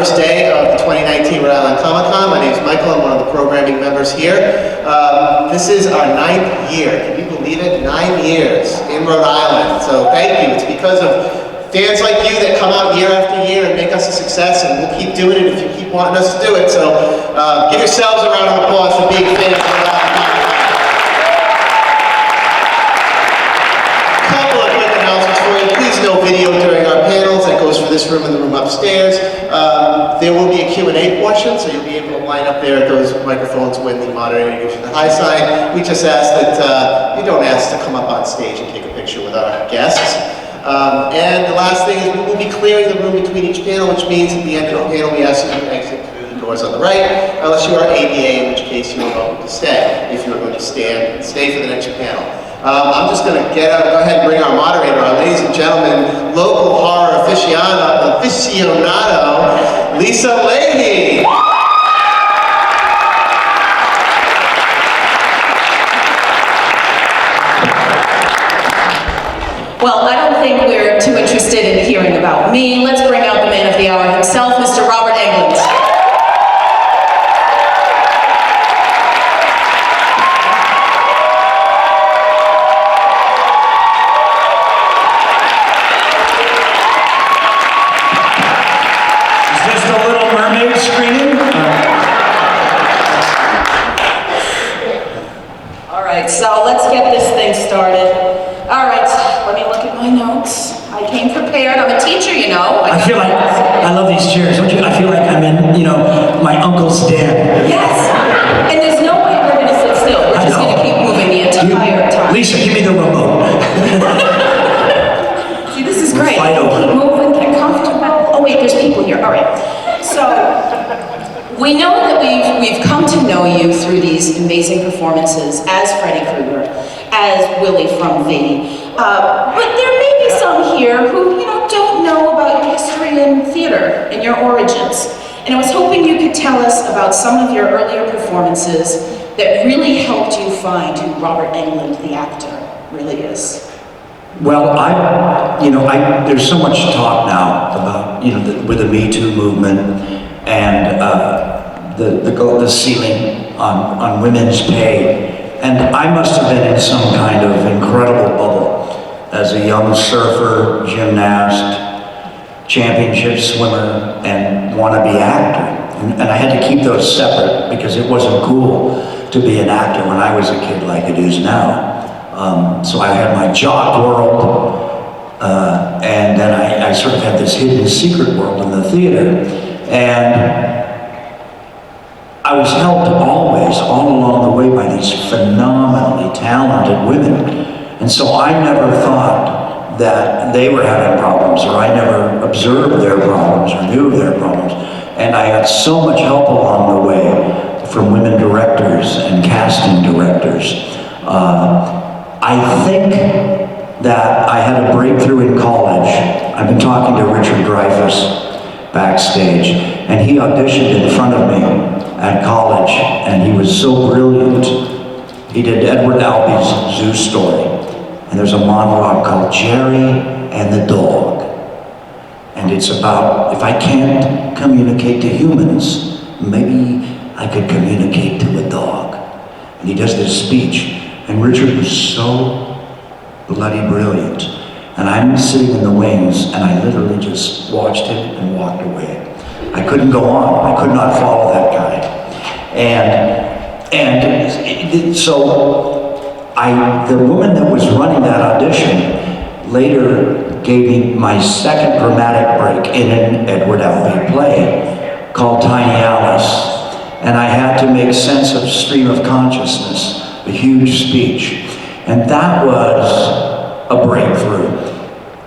first day of the 2019 Rhode Island Comic Con. My name is Michael. I'm one of the programming members here. This is our 9th year. Can you believe it? 9 years in Rhode Island. So thank you. It's because of fans like you that come out year after year and make us a success, and we'll keep doing it if you keep wanting us to do it. So give yourselves a round of applause for being fans of Rhode Island Comic Con. A couple of quick announcements for you. Please no video during our panels. That goes for this room and the room upstairs. There will be a Q&A portion, so you'll be able to line up there at those microphones when the moderator gives you the high sign. We just ask that you don't ask to come up on stage and take a picture with our guests. And the last thing is we will be clearing the room between each panel, which means at the end of the panel we ask you to exit through the doors on the right, unless you are ADA, in which case you are welcome to stay, if you are going to stand and stay for the next panel. I'm just going to go ahead and bring our moderator on. Ladies and gentlemen, local horror aficionado, Lisa Leahy. Well, I don't think we're too interested in hearing about me. Let's bring out the man of the hour himself, Mr. Robert Englund. So let's get this thing started. All right, let me look at my notes. I came prepared. I'm a teacher, you know. I feel like, I love these chairs. Don't you? I feel like I'm in, my uncle's den. Yes, and there's no way we're going to sit still. We're just going to keep moving the entire time. Lisa, give me the remote. See, this is great. Fight over. Keep moving, get comfortable. Oh wait, there's people here. All right. So, we know that we've come to know you through these amazing performances as Freddy Krueger, as Willie from V. But there may be some here who, don't know about your history in theater and your origins. And I was hoping you could tell us about some of your earlier performances that really helped you find who Robert Englund, the actor, really is. Well, there's so much talk now about, with the Me Too movement and the ceiling on women's pay. And I must have been in some kind of incredible bubble as a young surfer, gymnast, championship swimmer, and wannabe actor. And I had to keep those separate because it wasn't cool to be an actor when I was a kid like it is now. So I had my jock world, and then I sort of had this hidden secret world in the theater. And I was helped always, all along the way, by these phenomenally talented women. And so I never thought that they were having problems, or I never observed their problems or knew of their problems. And I had so much help along the way from women directors and casting directors. I think that I had a breakthrough in college. I've been talking to Richard Dreyfuss backstage, and he auditioned in front of me at college, and he was so brilliant. He did Edward Albee's Zoo Story, and there's a monologue called Jerry and the Dog. And it's about, if I can't communicate to humans, maybe I could communicate to a dog. And he does this speech, and Richard was so bloody brilliant. And I'm sitting in the wings, and I literally just watched him and walked away. I couldn't go on. I could not follow that guy. So the woman that was running that audition later gave me my second dramatic break in an Edward Albee play called Tiny Alice. And I had to make sense of stream of consciousness, a huge speech. And that was a breakthrough.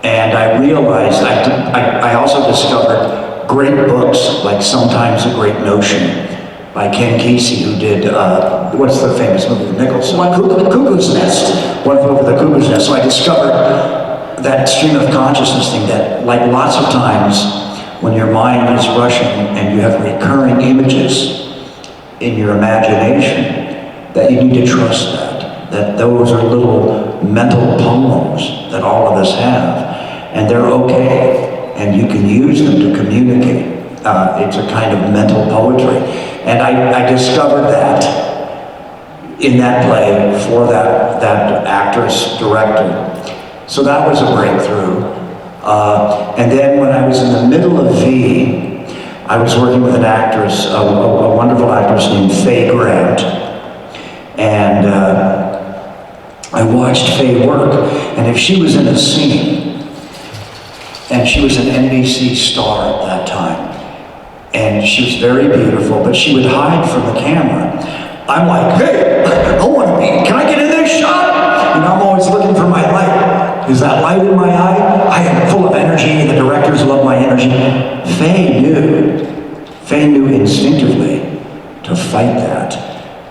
And I realized, I also discovered great books, like Sometimes a Great Notion, by Ken Kesey, who did, what's the famous movie with Nicholson? Cuckoo's Nest. One Flew Over the Cuckoo's Nest. So I discovered that stream of consciousness thing that, like lots of times, when your mind is rushing and you have recurring images in your imagination, that you need to trust that those are little mental poems that all of us have, and they're okay, and you can use them to communicate. It's a kind of mental poetry. And I discovered that in that play for that actress, director. So that was a breakthrough. And then when I was in the middle of V, I was working with an actress, a wonderful actress named Faye Grant. And I watched Faye work, and if she was in a scene, and she was an NBC star at that time, and she was very beautiful, but she would hide from the camera. I'm like, hey, I want to be, can I get in this shot? And I'm always looking for my light. Is that light in my eye? I am full of energy, and the directors love my energy. Faye knew instinctively to fight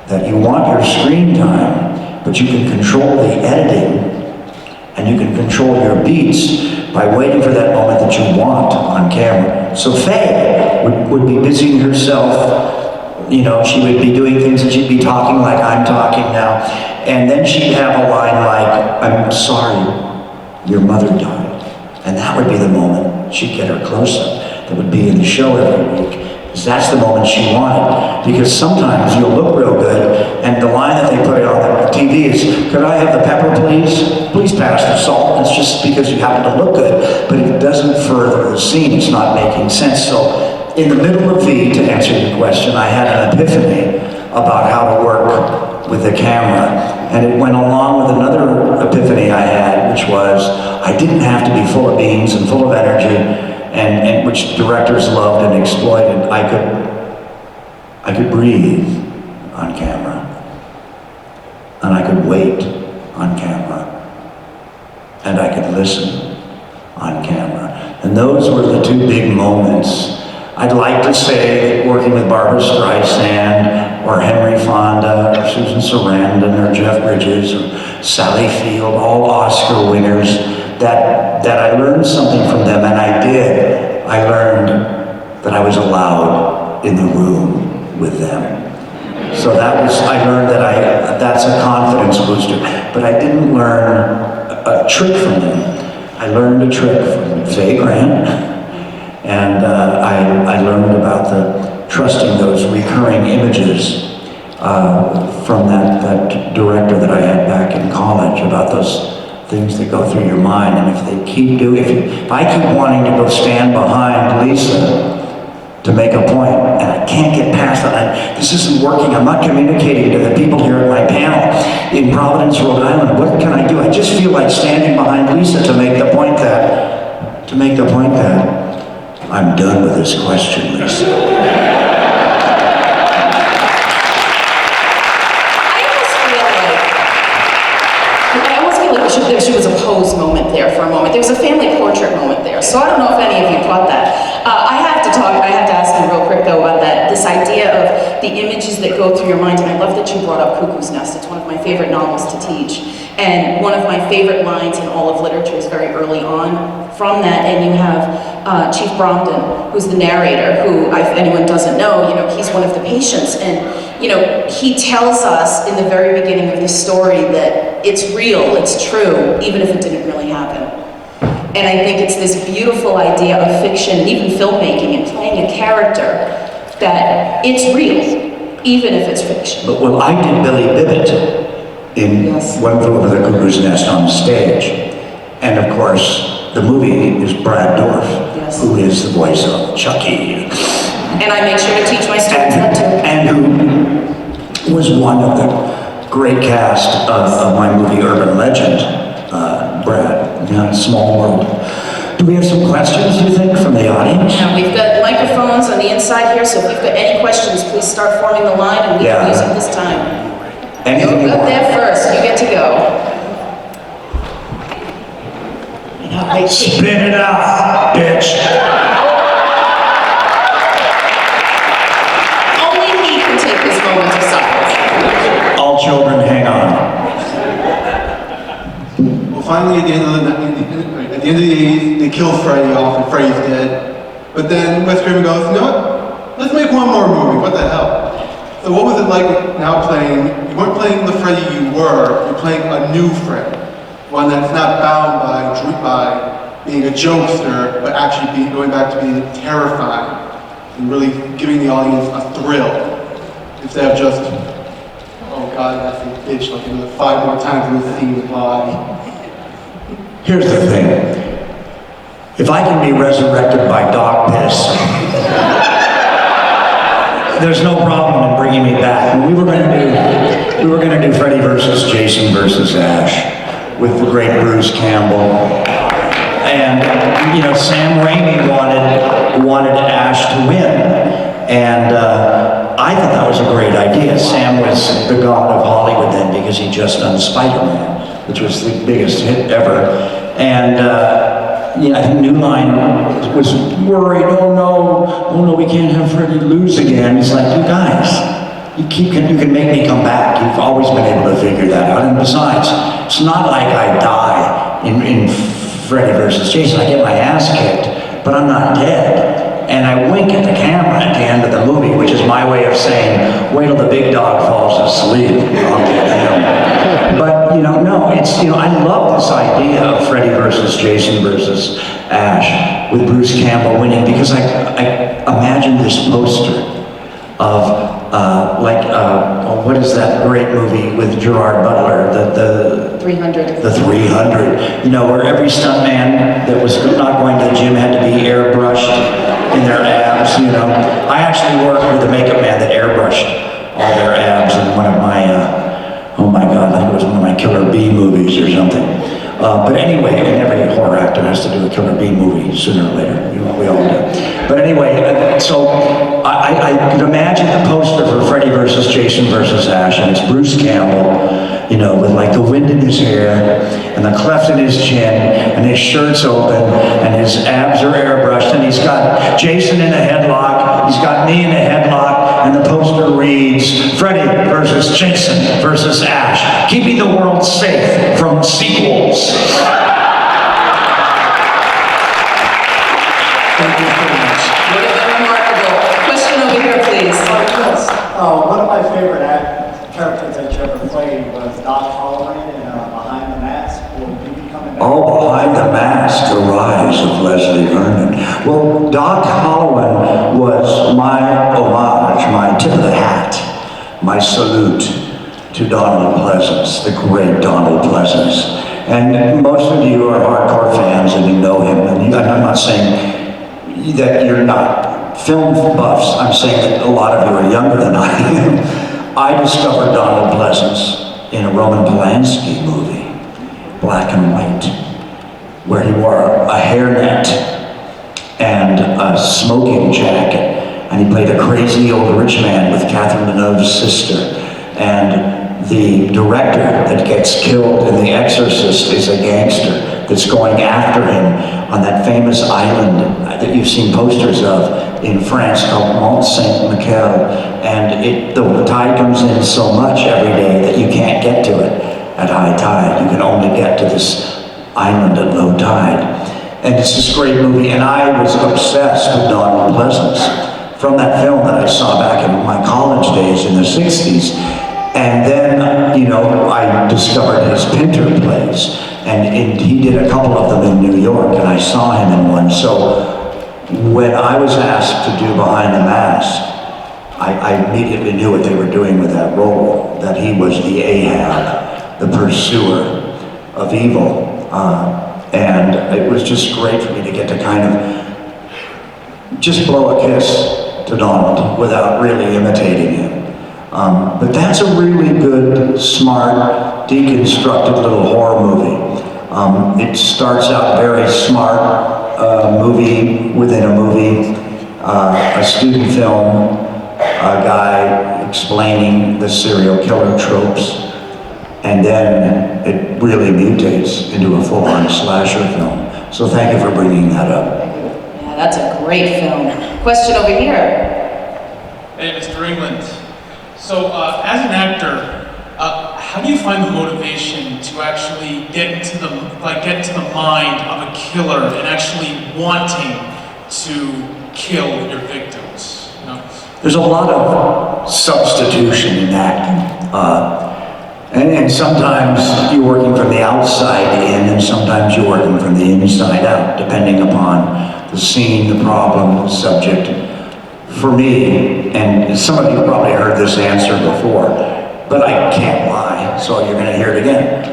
that you want your screen time, but you can control the editing, and you can control your beats by waiting for that moment that you want on camera. So Faye would be busying herself. You know, she would be doing things and she'd be talking like I'm talking now. And then she'd have a line like, I'm sorry, your mother died. And that would be the moment she'd get her close-up that would be in the show every week. Because that's the moment she wanted. Because sometimes you'll look real good, and the line that they put on the TV is, could I have the pepper, please? Please pass the salt. It's just because you happen to look good, but it doesn't further the scene. It's not making sense. So in the middle of V, to answer your question, I had an epiphany about how to work with the camera. And it went along with another epiphany I had, which was I didn't have to be full of beans and full of energy, and which directors loved and exploited. I could breathe on camera, and I could wait on camera, and I could listen on camera. And those were the two big moments. I'd like to say that working with Barbara Streisand, or Henry Fonda, or Susan Sarandon, or Jeff Bridges, or Sally Field, all Oscar winners, that I learned something from them, and I did. I learned that I was allowed in the room with them. So I learned that that's a confidence booster. But I didn't learn a trick from them. I learned a trick from Faye Grant, and I learned about trusting those recurring images from that director that I had back in college, about those things that go through your mind. And if they keep doing, if I keep wanting to go stand behind Lisa to make a point, and I can't get past that, this isn't working, I'm not communicating to the people here at my panel in Providence, Rhode Island, what can I do? I just feel like standing behind Lisa to make the point that I'm done with this question, Lisa. I almost feel like she was a pose moment there for a moment. There was a family portrait moment there. So I don't know if any of you caught that. I have to ask you real quick though about this idea of the images that go through your mind. And I love that you brought up Cuckoo's Nest. It's one of my favorite novels to teach. And one of my favorite lines in all of literature is very early on from that. And you have Chief Bromden, who's the narrator, who, if anyone doesn't know, he's one of the patients. And he tells us in the very beginning of the story that it's real, it's true, even if it didn't really happen. And I think it's this beautiful idea of fiction, and even filmmaking, and playing a character, that it's real, even if it's fiction. But well, I did Billy Bibbit in One Flew Over the Cuckoo's Nest on stage. And of course, the movie is Brad Dourif, who is the voice of Chucky. And I make sure to teach my students that too. And who was one of the great cast of my movie Urban Legend, Brad. Small world. Do we have some questions, you think, from the audience? Yeah, we've got microphones on the inside here, so if you've got any questions, please start forming the line, and we can use them this time. Anything you go want. there first. You get to go. Spit it out, bitch. Only he can take this moment of silence. All children, hang on. Well, finally, at the end of the 80s, they kill Freddy off, and Freddy's dead. But then Wes Craven goes, you know what? Let's make one more movie. What the hell? So what was it like now playing? You weren't playing the Freddy you were. You're playing a new Freddy, one that's not bound by being a jokester, but actually going back to being terrifying. and really giving the audience a thrill instead of just, oh God, that's a bitch, like another 5 more times in the same body. Here's the thing. If I can be resurrected by dog piss, there's no problem in bringing me back. We were going to do Freddy versus Jason versus Ash with the great Bruce Campbell. And, you know, Sam Raimi wanted Ash to win. And I thought that was a great idea. Sam was the god of Hollywood then because he just done Spider-Man, which was the biggest hit ever. And I think New Line was worried, oh no, we can't have Freddy lose again. It's like, you guys, you can make me come back. You've always been able to figure that out. And besides, it's not like I die in Freddy versus Jason. I get my ass kicked, but I'm not dead. And I wink at the camera at the end of the movie, which is my way of saying, wait till the big dog falls asleep. I'll get him. But, no, it's, I love this idea of Freddy versus Jason versus Ash with Bruce Campbell winning because I imagine this poster of, what is that great movie with Gerard Butler, the 300. The 300, where every stuntman that was not going to the gym had to be airbrushed in their abs, I actually worked with a makeup man that airbrushed all their abs in one of my, oh my God, I think it was one of my Killer Bee movies or something. But anyway, and every horror actor has to do a Killer Bee movie sooner or later, we all do. But anyway, so I could imagine the poster for Freddy versus Jason versus Ash, and it's Bruce Campbell, with like the wind in his hair, and the cleft in his chin, and his shirt's open, and his abs are airbrushed, and he's got Jason in a headlock, he's got me in a headlock, and the poster reads, Freddy versus Jason versus Ash, keeping the world safe from sequels. Thank you very much. Would have been remarkable. Question over here, please. One of my favorite characters that you ever played was Doc Holliday in Behind the Mask. Will you be coming back? Oh, Behind the Mask, the rise of Leslie Vernon. Well, Doc Holliday was my homage, my tip of the hat, my salute to Donald Pleasance, the great Donald Pleasance. And most of you are hardcore fans and you know him. And I'm not saying that you're not film buffs. I'm saying that a lot of you are younger than I am. I discovered Donald Pleasance in a Roman Polanski movie, Black and White, where he wore a hairnet and a smoking jacket, and he played a crazy old rich man with Catherine Deneuve's sister. And the director that gets killed in The Exorcist is a gangster that's going after him on that famous island that you've seen posters of in France called Mont Saint-Michel. And the tide comes in so much every day that you can't get to it at high tide. You can only get to this island at low tide. And it's this great movie, and I was obsessed with Donald Pleasance from that film that I saw back in my college days in the 60s. And then, I discovered his Pinter plays, and he did a couple of them in New York, and I saw him in one. So when I was asked to do Behind the Mask, I immediately knew what they were doing with that role, that he was the Ahab, the pursuer of evil. And it was just great for me to get to kind of just blow a kiss to Donald without really imitating him. But that's a really good, smart, deconstructed little horror movie. It starts out very smart, movie within a movie, a student film, a guy explaining the serial killer tropes, and then it really mutates into a full-on slasher film. So thank you for bringing that up. Yeah, that's a great film. Question over here. Hey, Mr. Englund. So, as an actor, how do you find the motivation to actually get into the mind of a killer and actually wanting to kill your victims? There's a lot of substitution in acting. And sometimes you're working from the outside in, and sometimes you're working from the inside out, depending upon the scene, the problem, the subject. for me, and some of you probably heard this answer before, but I can't lie, so you're gonna hear it again.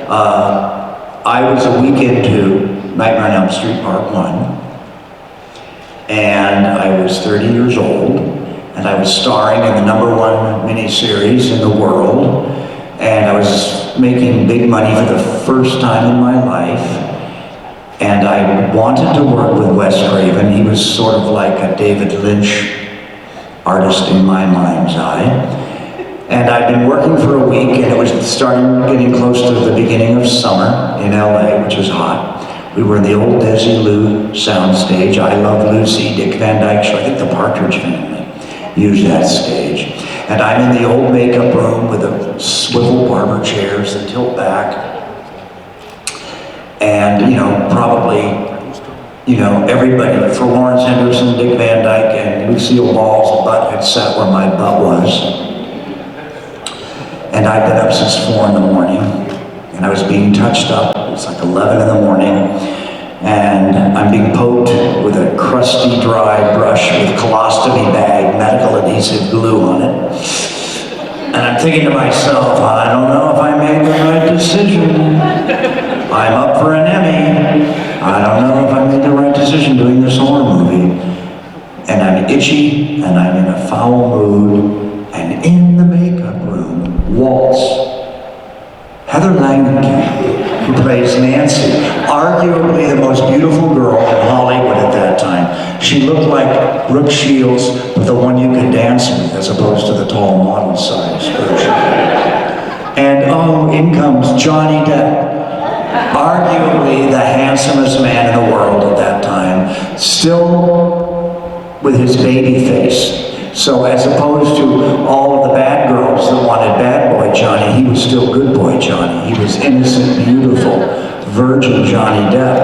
I was a week into Nightmare on Elm Street Part 1, and I was 30 years old, and I was starring in the #1 miniseries in the world, and I was making big money for the first time in my life, and I wanted to work with Wes Craven. He was sort of like a David Lynch artist in my mind's eye. And I'd been working for a week, and it was getting close to the beginning of summer in LA, which was hot. We were in the old Desi Lou soundstage. I Love Lucy, Dick Van Dyke Show. I think the Partridge Family used that stage. And I'm in the old makeup room with the swivel barber chairs that tilt back. And, you know, probably, you know, everybody, for Lawrence Henderson, Dick Van Dyke, and Lucille Ball's butt had sat where my butt was. And I'd been up since 4 in the morning, and I was being touched up. It was like 11 in the morning, and I'm being poked with a crusty, dry brush with colostomy bag, medical adhesive glue on it. And I'm thinking to myself, I don't know if I made the right decision. I'm up for an Emmy. I don't know if I made the right decision doing this horror movie. And I'm itchy, and I'm in a foul mood, and in the makeup room waltz Heather Langenkamp, who plays Nancy, arguably the most beautiful girl in Hollywood at that time. She looked like Brooke Shields, but the one you could dance with, as opposed to the tall model size version. And oh, in comes Johnny Depp, arguably the handsomest man in the world at that time, still with his baby face. So as opposed to all of the bad girls that wanted bad boy Johnny, he was still good boy Johnny. He was innocent, beautiful, virgin Johnny Depp.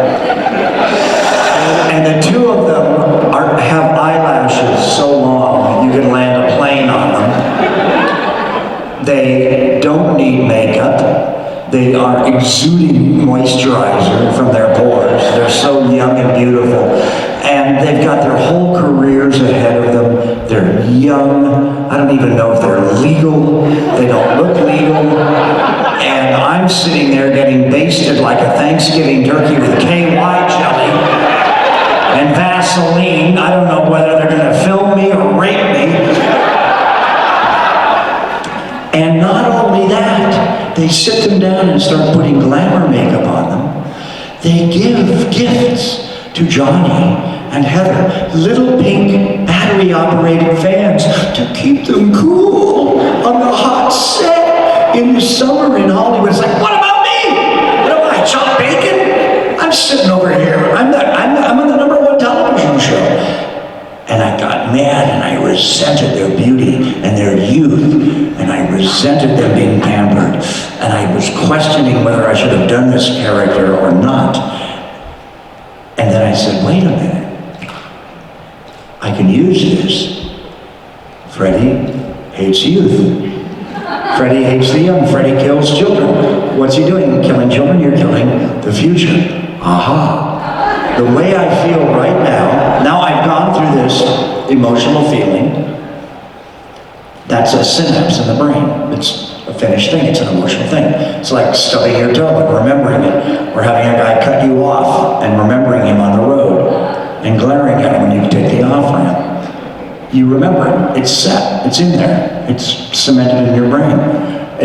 And the two of them have eyelashes so long you can land a plane on them. They don't need makeup. They are exuding moisturizer from their pores. They're so young and beautiful. And they've got their whole careers ahead of them. They're young. I don't even know if they're legal. They don't look legal. And I'm sitting there getting basted like a Thanksgiving turkey with KY jelly and Vaseline. I don't know whether they're going to film me or rape me. And not only that, they sit them down and start putting glamour makeup on them. They give gifts to Johnny and Heather, little pink battery-operated fans to keep them cool on the hot set in the summer in Hollywood. It's like, what about me? What am I, John Bacon? I'm sitting over here. I'm on the #1 television show. And I got mad, and I resented their beauty and their youth, and I resented them being pampered. And I was questioning whether I should have done this character or not. And then I said, wait a minute. I can use this. Freddie hates youth. Freddie hates the young. Freddie kills children. What's he doing? Killing children? You're killing the future. Aha. The way I feel right now I've gone through this emotional feeling. That's a synapse in the brain. It's a finished thing. It's an emotional thing. It's like stubbing your toe and remembering it, or having a guy cut you off and remembering him on the road and glaring at him when you take the off-ramp. You remember it. It's set. It's in there. It's cemented in your brain.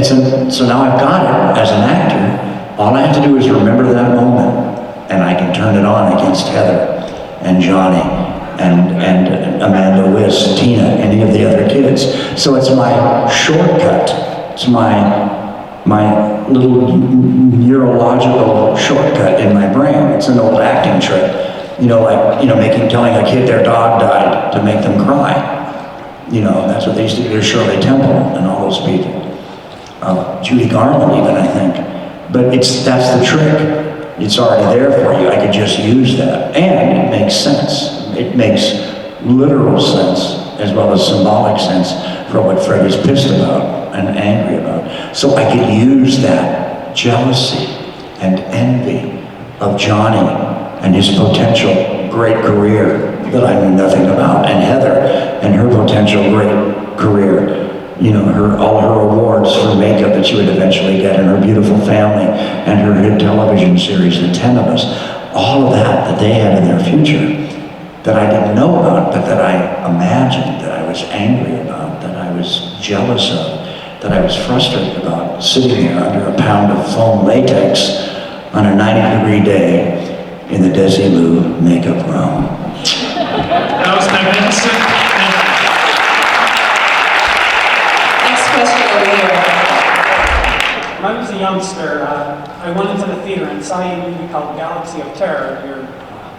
So now I've got it as an actor. All I have to do is remember that moment, and I can turn it on against Heather and Johnny and Amanda Wiss, Tina, any of the other kids. So it's my shortcut. It's my little neurological shortcut in my brain. It's an old acting trick. Telling a kid their dog died to make them cry. That's what they used to do to Shirley Temple and all those people. Judy Garland even, I think. But that's the trick. It's already there for you. I could just use that. And it makes sense. It makes literal sense as well as symbolic sense for what Freddie's pissed about and angry about. So I could use that jealousy and envy of Johnny and his potential great career that I knew nothing about, and Heather and her potential great career. You know, all her awards for makeup that she would eventually get, and her beautiful family, and her hit television series, The 10 of Us. All of that they had in their future that I didn't know about, but that I imagined, that I was angry about, that I was jealous of, that I was frustrated about, sitting there under a pound of foam latex on a 90-degree day in the Desilu makeup room. That was magnificent. Next question over here. When I was a youngster, I went into the theater and saw a movie called Galaxy of Terror. Your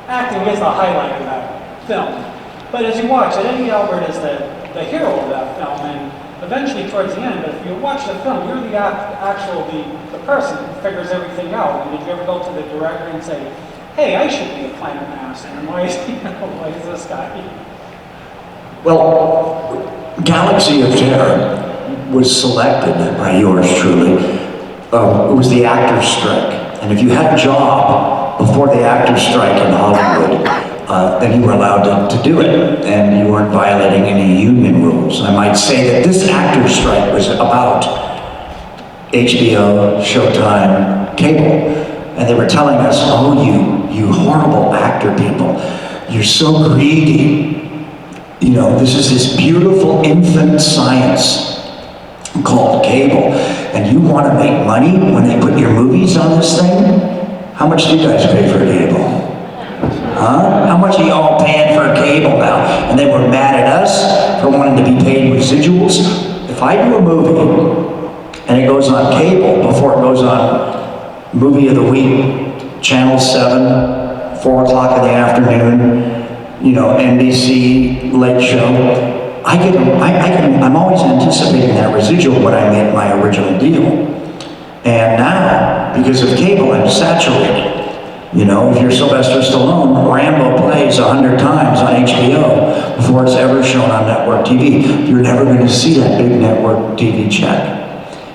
acting is the highlight of that film. But as you watch it, Eddie Albert is the hero of that film, and eventually towards the end, but if you watch the film, you're the person who figures everything out. And did you ever go to the director and say, hey, I should be a Planet Master, and why is this guy? Well, Galaxy of Terror was selected by yours truly. It was the actor's strike. And if you had a job before the actor's strike in Hollywood, then you were allowed to do it, and you weren't violating any union rules. I might say that this actor's strike was about HBO, Showtime, cable. And they were telling us, oh, you horrible actor people, you're so greedy. You know, this is this beautiful infant science called cable, and you want to make money when they put your movies on this thing? How much do you guys pay for cable? Huh? How much are you all paying for cable now? And they were mad at us for wanting to be paid residuals. If I do a movie and it goes on cable before it goes on Movie of the Week, Channel 7, 4 o'clock in the afternoon, you know, NBC Late Show, I'm always anticipating that residual when I make my original deal. And now, because of cable, I'm saturated. You know, if you're Sylvester Stallone, Rambo plays 100 times on HBO before it's ever shown on network TV. You're never going to see that big network TV check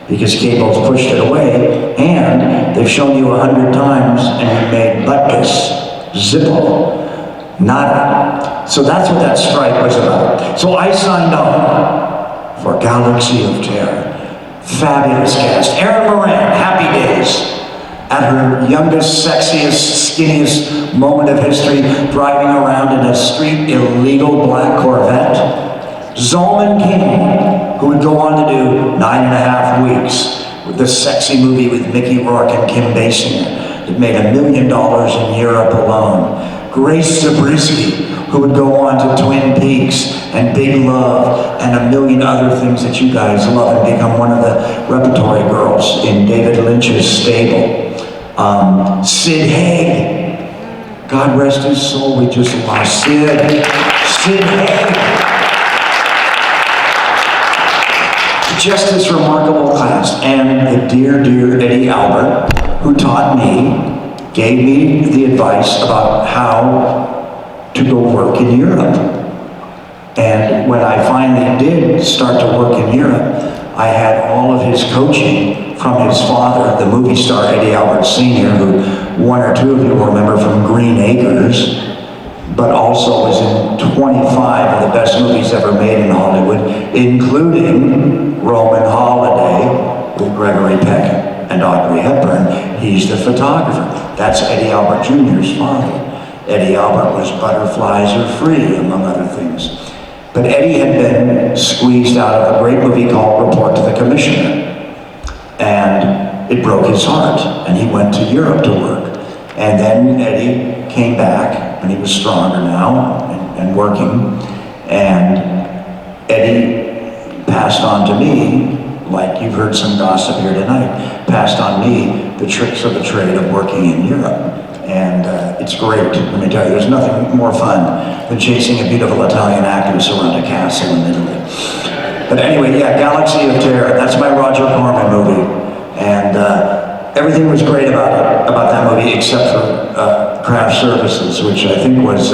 because cable's pushed it away, and they've shown you 100 times and you made butkus, Zippo, nada. So that's what that strike was about. So I signed on for Galaxy of Terror. Fabulous cast. Erin Moran, Happy Days, at her youngest, sexiest, skinniest moment of history, driving around in a street illegal black Corvette. Zolman King, who would go on to do 9.5 Weeks with the sexy movie with Mickey Rourke and Kim Basinger. It made $1 million in Europe alone. Grace Zabriskie, who would go on to Twin Peaks and Big Love and a million other things that you guys love and become one of the repertory girls in David Lynch's stable. Sid Haig, God rest his soul, we just lost Sid Haig. Just this remarkable class, and the dear, dear Eddie Albert, who taught me, gave me the advice about how to go work in Europe. And when I finally did start to work in Europe, I had all of his coaching from his father, the movie star Eddie Albert Sr., who one or two of you will remember from Green Acres, but also was in 25 of the best movies ever made in Hollywood, including Roman Holiday with Gregory Peck and Audrey Hepburn. He's the photographer. That's Eddie Albert Jr.'s father. Eddie Albert was Butterflies Are Free, among other things. But Eddie had been squeezed out of a great movie called Report to the Commissioner. And it broke his heart, and he went to Europe to work. And then Eddie came back, and he was stronger now and working. And Eddie passed on to me, like you've heard some gossip here tonight, passed on me the tricks of the trade of working in Europe. And it's great, let me tell you, there's nothing more fun than chasing a beautiful Italian actress around a castle in Italy. But anyway, yeah, Galaxy of Terror, that's my Roger Corman movie. And everything was great about that movie except for craft services, which I think was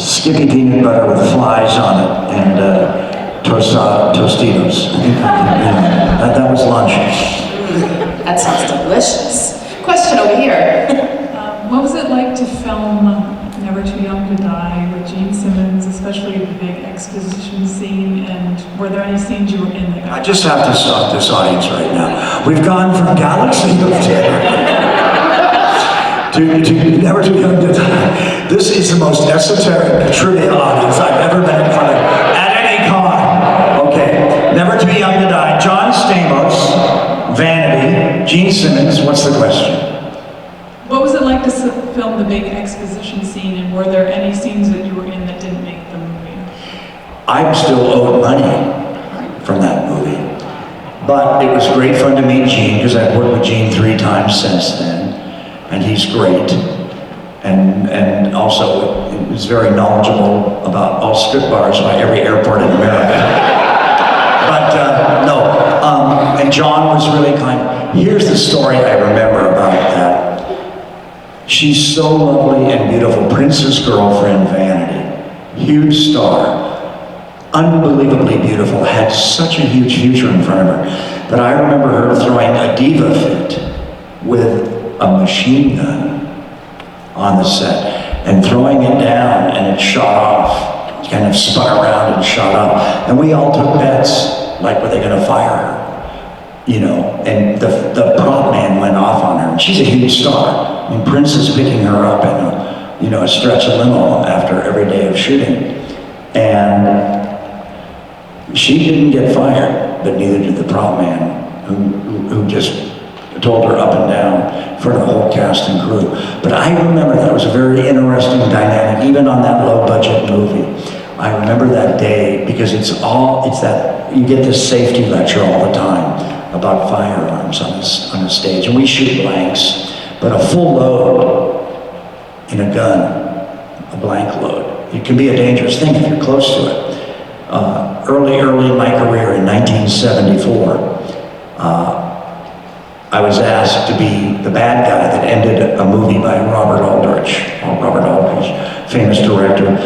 Skippy peanut butter with flies on it and Tostitos. I think that was lunch. That sounds delicious. Question over here. What was it like to film Never Never Too Young to Die with Gene Simmons, especially the big exposition scene? And were there any scenes you were in that got... I just have to stop this audience right now. We've gone from Galaxy of Terror to Never Too Young to Die. This is the most esoteric trivia audience I've ever been in front of at any con. Okay, Never Too Young to Die. John Stamos, Vanity, Gene Simmons. What's the question? What was it like to film the big exposition scene, and were there any scenes that you were in that didn't make the movie? I'm still owed money from that movie. But it was great fun to meet Gene, because I've worked with Gene 3 times since then, and he's great. And also, he was very knowledgeable about all strip bars by every airport in America. But and John was really kind. Here's the story I remember about that. She's so lovely and beautiful, Prince's girlfriend, Vanity, huge star, unbelievably beautiful, had such a huge future in front of her. But I remember her throwing a diva fit with a machine gun on the set and throwing it down, and it shot off, kind of spun around and shot up. And we all took bets, like, were they gonna fire her? You know, and the prop man went off on her. And she's a huge star. I mean, Prince is picking her up in a stretch of limo after every day of shooting. And she didn't get fired, but neither did the prop man, who just told her up and down in front of the whole cast and crew. But I remember that was a very interesting dynamic, even on that low-budget movie. I remember that day because it's that, you get this safety lecture all the time about firearms on a stage, and we shoot blanks, but a full load in a gun, a blank load, it can be a dangerous thing if you're close to it. Early in my career in 1974, I was asked to be the bad guy that ended a movie by Robert Aldrich, famous director.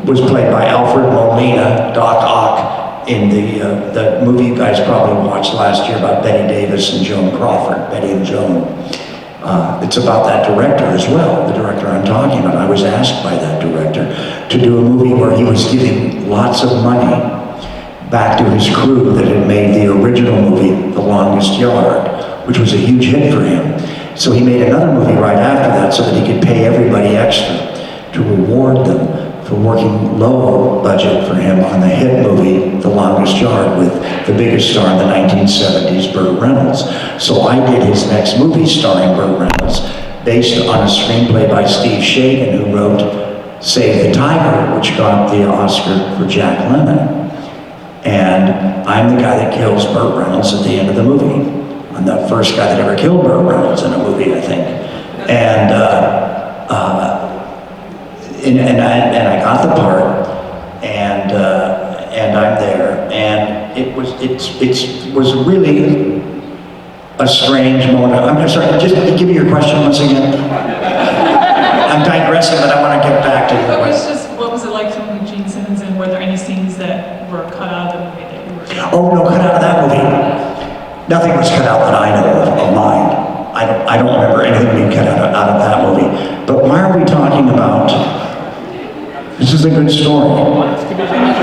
Was played by Alfred Molina, Doc Ock, in the movie you guys probably watched last year about Betty Davis and Joan Crawford, Betty and Joan. It's about that director as well, the director I'm talking about. I was asked by that director to do a movie where he was giving lots of money back to his crew that had made the original movie, The Longest Yard, which was a huge hit for him. So he made another movie right after that so that he could pay everybody extra to reward them for working low budget for him on the hit movie, The Longest Yard, with the biggest star in the 1970s, Burt Reynolds. So I did his next movie starring Burt Reynolds, based on a screenplay by Steve Shagan, who wrote Save the Tiger, which got the Oscar for Jack Lemmon. And I'm the guy that kills Burt Reynolds at the end of the movie. I'm the first guy that ever killed Burt Reynolds in a movie, I think. And I got the part, and I'm there, and it was really a strange moment. I'm sorry, just give me your question once again. I'm digressing, but I want to get back to the question. What was it like filming with Gene Simmons, and were there any scenes that were cut out of the movie that you were in? Oh no, cut out of that movie. Nothing was cut out that I know of mine. I don't remember anything being cut out of that movie. But why are we talking about? This is a good story.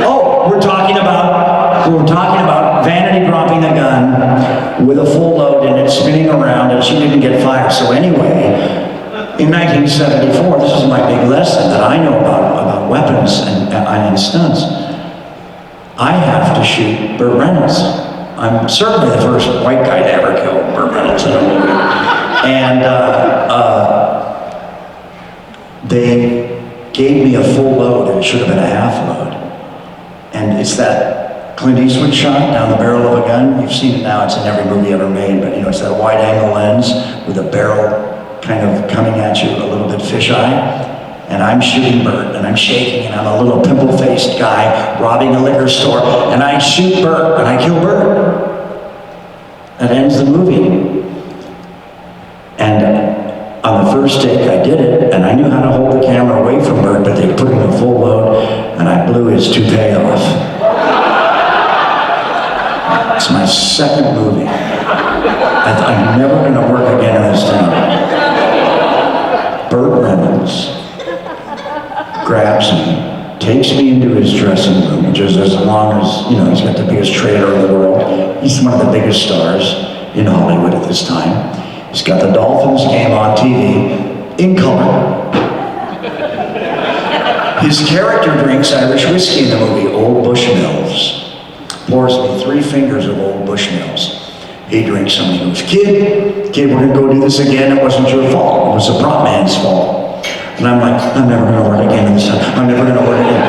Oh, we're talking about Vanity dropping a gun with a full load and it spinning around, and she didn't get fired. So anyway, in 1974, this is my big lesson that I know about weapons and stunts. I have to shoot Burt Reynolds. I'm certainly the first white guy to ever kill Burt Reynolds in a movie. And they gave me a full load, and it should have been a half load. And it's that Clint Eastwood shot down the barrel of a gun. You've seen it now, it's in every movie ever made, but it's that wide angle lens with a barrel kind of coming at you a little bit fisheye. And I'm shooting Burt, and I'm shaking, and I'm a little pimple-faced guy robbing a liquor store, and I shoot Burt, and I kill Burt. That ends the movie. And on the first take, I did it, and I knew how to hold the camera away from Burt, but they put him in full load, and I blew his toupee off. It's my second movie. I'm never going to work again in this town. Burt Reynolds. grabs me, takes me into his dressing room, which is as long as, you know, he's got the biggest trailer in the world. He's one of the biggest stars in Hollywood at this time. He's got the Dolphins game on TV in color. His character drinks Irish whiskey in the movie, Old Bushmills. Pours me 3 fingers of Old Bushmills. He drinks some, he goes, kid, we're gonna go do this again. It wasn't your fault, it was the prop man's fault. And I'm like, I'm never gonna work again in this time. I'm never gonna work again.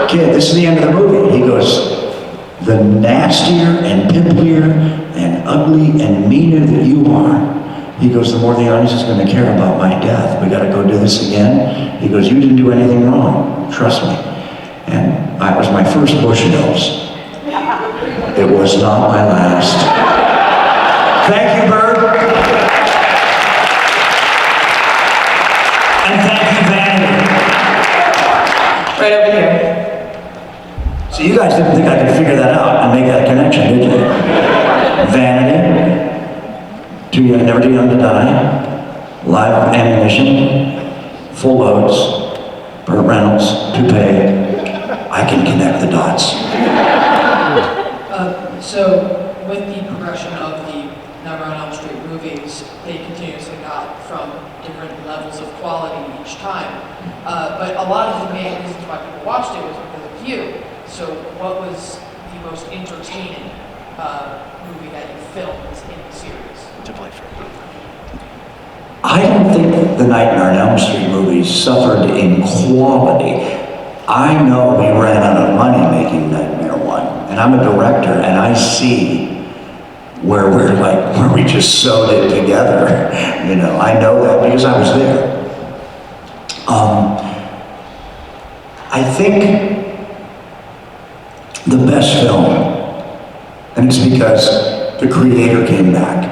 Kid, this is the end of the movie. He goes, the nastier and pimplier and ugly and meaner that you are, he goes, the more the audience is gonna care about my death. We gotta go do this again. He goes, you didn't do anything wrong, trust me. And that was my first Bushmills. It was not my last. Thank you, Bird. And thank you, Vanity. Right over here. So you guys didn't think I could figure that out and make that connection, did you? Vanity, Never Too Young to Die, Live Ammunition, Full Loads, Burt Reynolds, Toupee. I can connect the dots. So, with the progression of the Nightmare on Elm Street movies, they continuously got from different levels of quality each time. But a lot of the main reasons why people watched it was because of you. So, what was the most entertaining movie that you filmed in the series? To play for. I don't think the Nightmare on Elm Street movies suffered in quality. I know we ran out of money making Nightmare 1, and I'm a director, and I see where we just sewed it together. You know, I know that because I was there. I think the best film, and it's because the creator came back,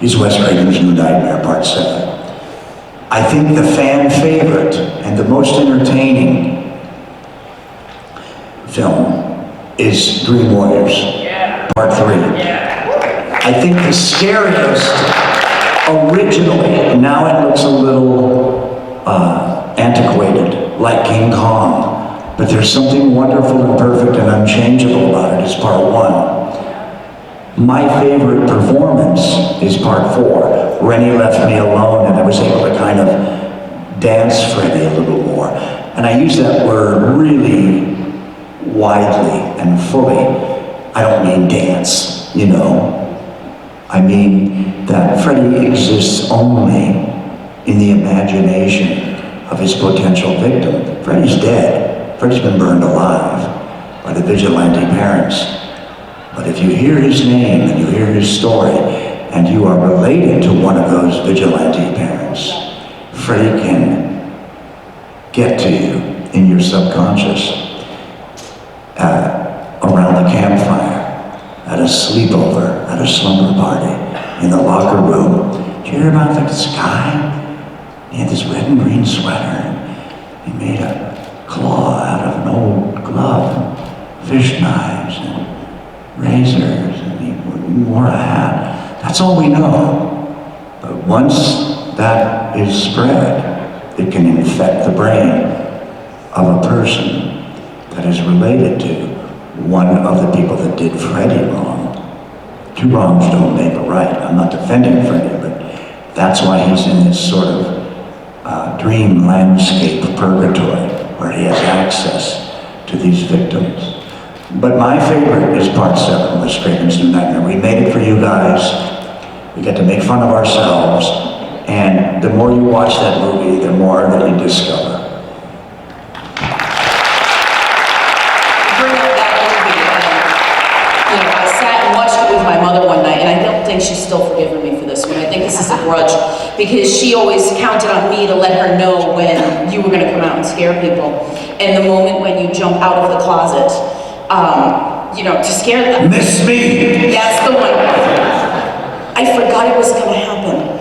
is Wes Craven's New Nightmare Part 7. I think the fan favorite and the most entertaining film is Dream Warriors, Part 3. I think the scariest, originally, now it looks a little antiquated, like King Kong, but there's something wonderful and perfect and unchangeable about it, is Part 1. My favorite performance is Part 4. Rennie left me alone and I was able to kind of dance Freddy a little more. And I use that word really widely and fully. I don't mean dance, you know. I mean that Freddy exists only in the imagination of his potential victim. Freddy's dead. Freddy's been burned alive by the vigilante parents. But if you hear his name and you hear his story, and you are related to one of those vigilante parents, Freddy can get to you in your subconscious, around the campfire, at a sleepover, at a slumber party, in the locker room. Did you hear about the guy? He had this red and green sweater, and he made a claw out of an old glove, and fish knives, and razors, and he wore a hat. That's all we know. But once that is spread, it can infect the brain of a person that is related to one of the people that did Freddy wrong. 2 wrongs don't make a right. I'm not defending Freddy, but that's why he's in this sort of dream landscape purgatory where he has access to these victims. But my favorite is Part 7, Wes Craven's New Nightmare. We made it for you guys. We get to make fun of ourselves. And the more you watch that movie, the more that you discover. Bring up that movie, you know, I sat and watched it with my mother one night, and I don't think she's still forgiven me for this one. I think this is a grudge, because she always counted on me to let her know when you were going to come out and scare people. And the moment when you jump out of the closet, you know, to scare them. Miss me! That's the one. I forgot it was going to happen.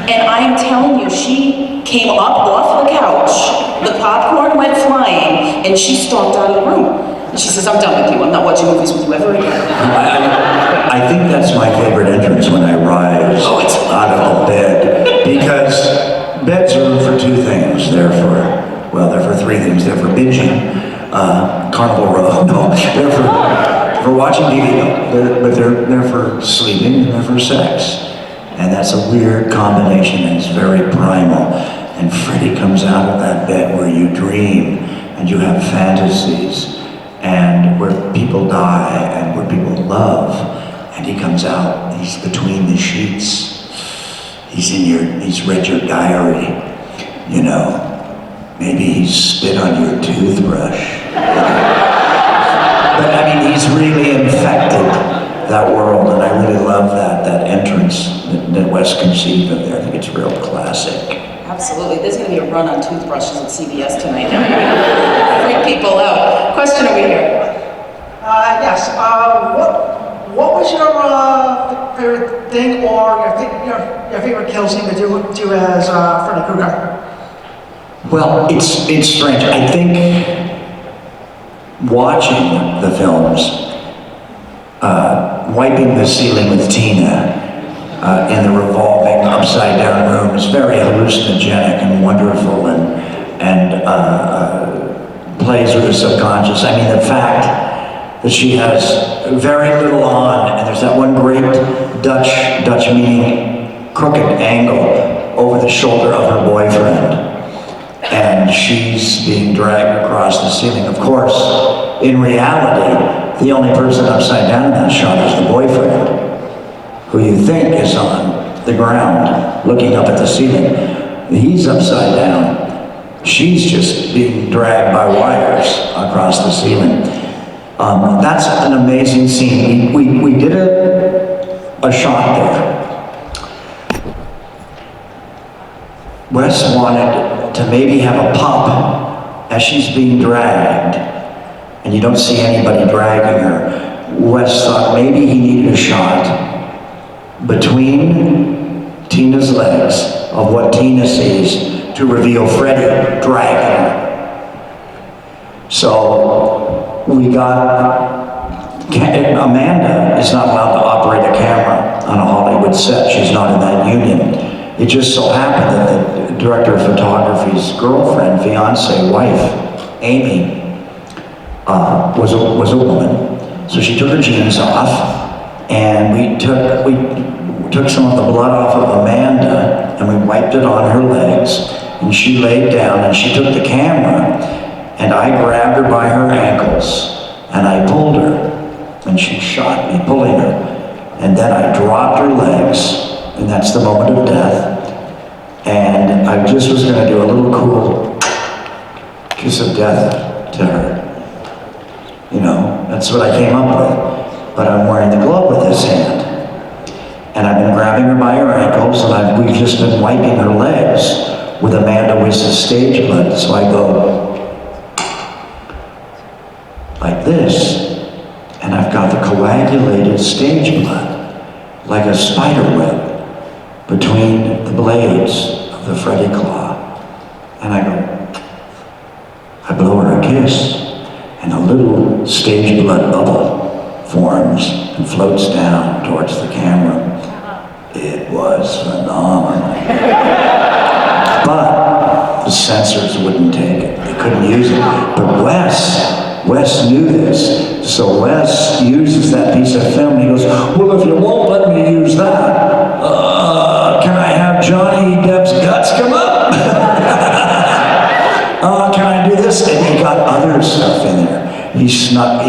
And I'm telling you, she came up off the couch, the popcorn went flying, and she stalked out of the room. And she says, I'm done with you, I'm not watching movies with you ever again. I think that's my favorite entrance when I rise out of the bed, because beds are for two things. They're for three things. They're for binging, Carnival Row. No, they're for watching TV. No, but they're for sleeping and they're for sex. And that's a weird combination, and it's very primal. And Freddie comes out of that bed where you dream and you have fantasies, and where people die and where people love. And he comes out, he's between the sheets. He's read your diary, you know. Maybe he's spit on your toothbrush. But I mean, he's really infected that world, and I really love that entrance that Wes conceived of there. I think it's real classic. Absolutely. There's going to be a run on toothbrushes at CBS tonight. Freak people out. Question over here. Yes. What was your favorite thing or your favorite kill scene to do as Freddy Krueger? Well, it's strange. I think watching the films, wiping the ceiling with Tina in the revolving upside down room is very hallucinogenic and wonderful, and plays with the subconscious. I mean, the fact that she has very little on, and there's that one great Dutch meaning crooked angle over the shoulder of her boyfriend, and she's being dragged across the ceiling. Of course, in reality, the only person upside down in that shot is the boyfriend, who you think is on the ground looking up at the ceiling. He's upside down. She's just being dragged by wires across the ceiling. That's an amazing scene. We did a shot there. Wes wanted to maybe have a pop as she's being dragged, and you don't see anybody dragging her. Wes thought maybe he needed a shot between Tina's legs of what Tina sees to reveal Freddie dragging her. So we got, Amanda is not allowed to operate a camera on a Hollywood set. She's not in that union. It just so happened that the director of photography's girlfriend, fiance, wife, Amy, was a woman. So she took her jeans off, and we took some of the blood off of Amanda, and we wiped it on her legs, and she laid down, and she took the camera, and I grabbed her by her ankles, and I pulled her, and she shot me pulling her, and then I dropped her legs, and that's the moment of death, and I just was going to do a little cool kiss of death to her. You know, that's what I came up with, but I'm wearing the glove with this hand. And I've been grabbing her by her ankles, and we've just been wiping her legs with Amanda Wiss's stage blood. So I go like this, and I've got the coagulated stage blood, like a spider web, between the blades of the Freddy claw. And I blow her a kiss, and a little stage blood bubble forms and floats down towards the camera. It was phenomenal. But the censors wouldn't take it. They couldn't use it. But Wes knew this. So Wes uses that piece of film, and he goes, well, if you won't let me use that, can I have Johnny Depp's guts come up? Can I do this? And he got other stuff in there. He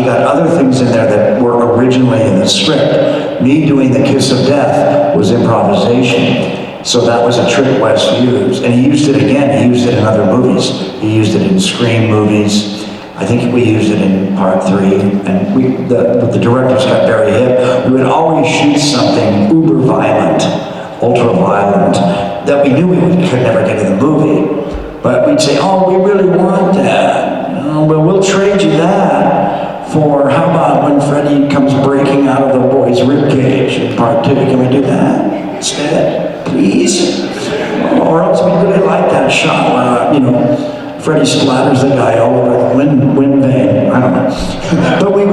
got other things in there that were originally in the script. Me doing the kiss of death was improvisation. So that was a trick Wes used. And he used it again. He used it in other movies. He used it in Scream movies. I think we used it in Part 3. And the directors got very hip. We would always shoot something uber violent, ultra violent, that we knew we could never get in the movie. But we'd say, oh, we really want that. Well, we'll trade you that for, how about when Freddie comes breaking out of the boy's ribcage in Part 2? Can we do that instead, please? Or else we really like that shot where, Freddie splatters the guy all over the wind vane. I don't know. But we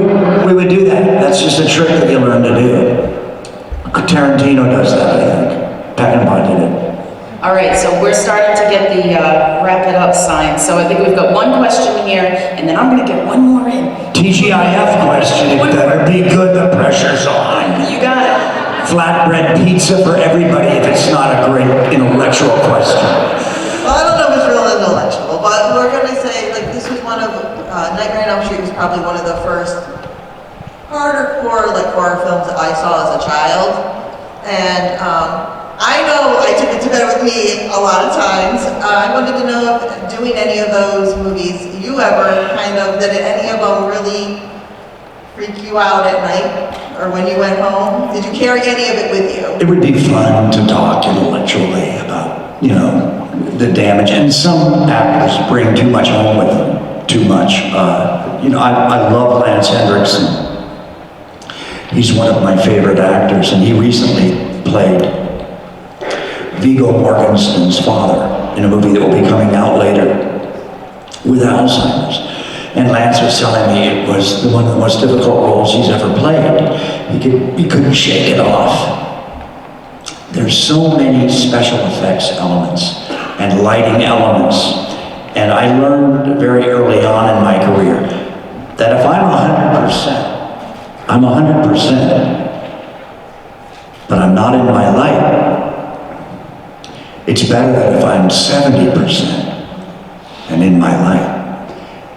would do that. That's just a trick that you learn to do. Tarantino does that, I think. Peckinpah did it. All right, so we're starting to get the wrap it up sign. So I think we've got one question here, and then I'm gonna get one more in. TGIF question, it better be good, the pressure's on. You got it. Flatbread pizza for everybody if it's not a great intellectual question. Well, I don't know if it's real intellectual, but we're gonna say, like, this was one of, Nightmare on Elm Street was probably one of the first harder core, like, horror films that I saw as a child. And, I know I took it to bed with me a lot of times. I wanted to know if doing any of those movies, you ever did any of them really freak you out at night or when you went home? Did you carry any of it with you? It would be fun to talk intellectually about, the damage. And some actors bring too much home with them, too much. I love Lance Henriksen. He's one of my favorite actors, and he recently played Viggo Mortensen's father in a movie that will be coming out later with Alzheimer's. And Lance was telling me it was one of the most difficult roles he's ever played. He couldn't shake it off. There's so many special effects elements and lighting elements. And I learned very early on in my career that if I'm 100%, I'm 100%, but I'm not in my light. It's better than if I'm 70% and in my light.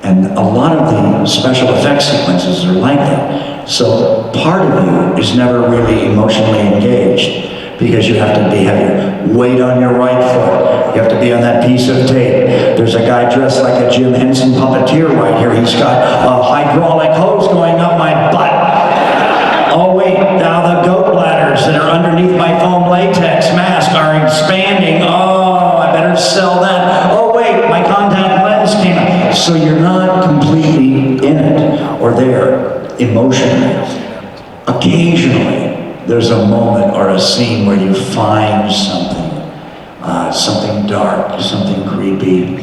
And a lot of the special effects sequences are like that. So part of you is never really emotionally engaged because you have to have your weight on your right foot. You have to be on that piece of tape. There's a guy dressed like a Jim Henson puppeteer right here. He's got a hydraulic hose going up my butt. Oh wait, now the goat bladders that are underneath my foam latex mask are expanding. Oh, I better sell that. Oh wait, my contact lens came out. So you're not completely in it or there emotionally. Occasionally, there's a moment or a scene where you find something, something dark, something creepy,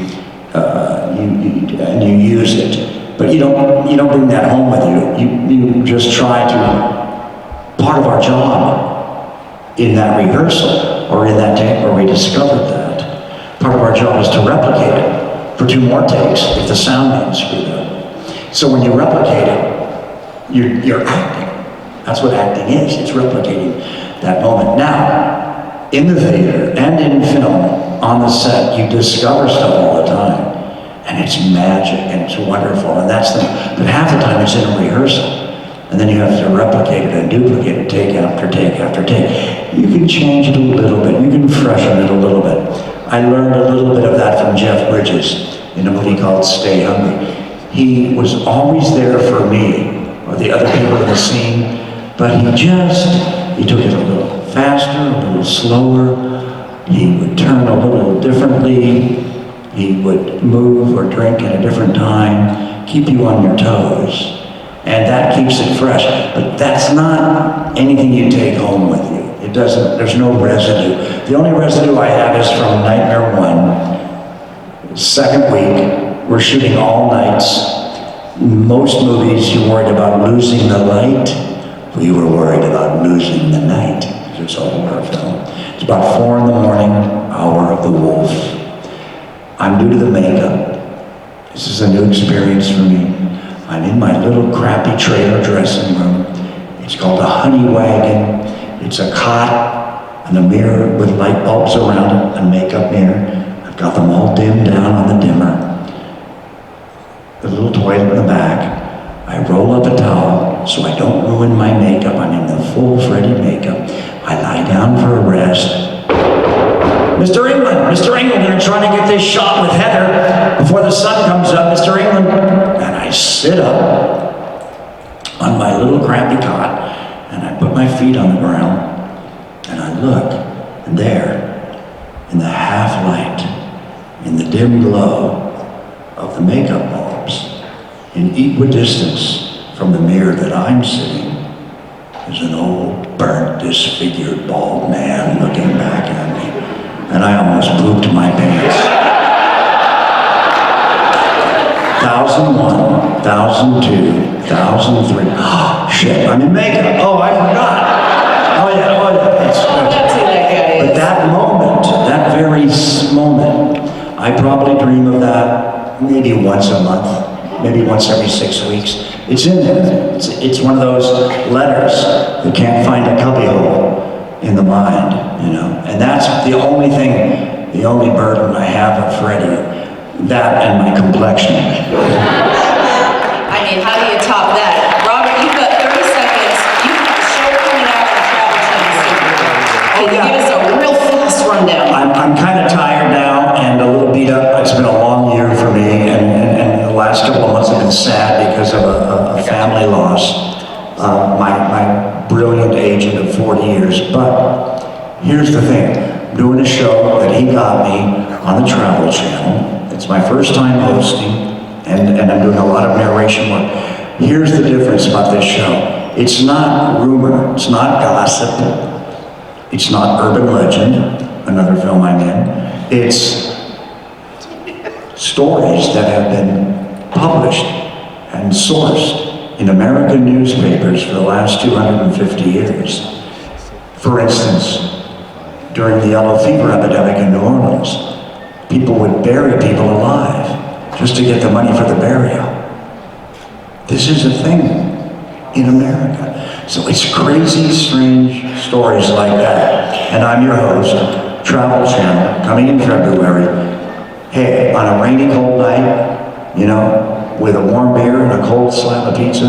and you use it. But you don't bring that home with you. You just try to. Part of our job in that rehearsal or in that take where we discovered that, part of our job is to replicate it for 2 more takes if the sound man screwed up. So when you replicate it, you're acting. That's what acting is. It's replicating that moment. Now, in the theater and in film, on the set, you discover stuff all the time. And it's magic and it's wonderful. And but half the time it's in a rehearsal. And then you have to replicate it and duplicate it, take after take after take. You can change it a little bit, you can freshen it a little bit. I learned a little bit of that from Jeff Bridges in a movie called Stay Hungry. He was always there for me, or the other people in the scene, but he took it a little faster, a little slower. He would turn a little differently. He would move or drink at a different time, keep you on your toes. And that keeps it fresh. But that's not anything you take home with you. There's no residue. The only residue I have is from Nightmare 1. Second week, we're shooting all nights. Most movies, you're worried about losing the light. We were worried about losing the night. It's a horror film. It's about 4 in the morning, hour of the wolf. I'm new to the makeup. This is a new experience for me. I'm in my little crappy trailer dressing room. It's called a honey wagon. It's a cot and a mirror with light bulbs around it, a makeup mirror. I've got them all dimmed down on the dimmer. The little toilet in the back. I roll up a towel so I don't ruin my makeup. I'm in the full Freddy makeup. I lie down for a rest. Mr. Englund, they're trying to get this shot with Heather before the sun comes up, Mr. Englund. And I sit up on my little crappy cot, and I put my feet on the ground, and I look, and there, in the half light, in the dim glow of the makeup bulbs, in equidistance from the mirror that I'm sitting, is an old, burnt, disfigured, bald man looking back at me. And I almost pooped my pants. 1001, 1002, 1003. Oh, shit, I'm in makeup. Oh, I forgot. Oh, yeah. That's it, that guy. But that moment, that very probably dream of that maybe once a month, maybe once every 6 weeks. It's in there. It's one of those letters that can't find a cubbyhole in the mind, you know. And that's the only thing, the only burden I have of Freddie. That and my complexion. I mean, how do you top that? Robert, you've got 30 seconds. You have a show coming out on Travel Channel. Can you give us a real fast rundown? I'm kind of tired now and a little beat up. It's been a long year for me, and the last couple of months have been sad because of a family loss. My brilliant agent of 40 years. But here's the thing. I'm doing a show that he got me on the Travel Channel. It's my first time hosting, and I'm doing a lot of narration work. Here's the difference about this show. It's not rumor, it's not gossip, it's not urban legend, another film I'm in. It's stories that have been published and sourced in American newspapers for the last 250 years. For instance, during the yellow fever epidemic in New Orleans, people would bury people alive just to get the money for the burial. This is a thing in America. So it's crazy, strange stories like that. And I'm your host, Travel Channel, coming in February. Hey, on a rainy, cold night, you know, with a warm beer and a cold slab of pizza,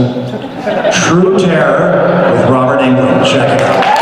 True Terror with Robert Englund. Check it out.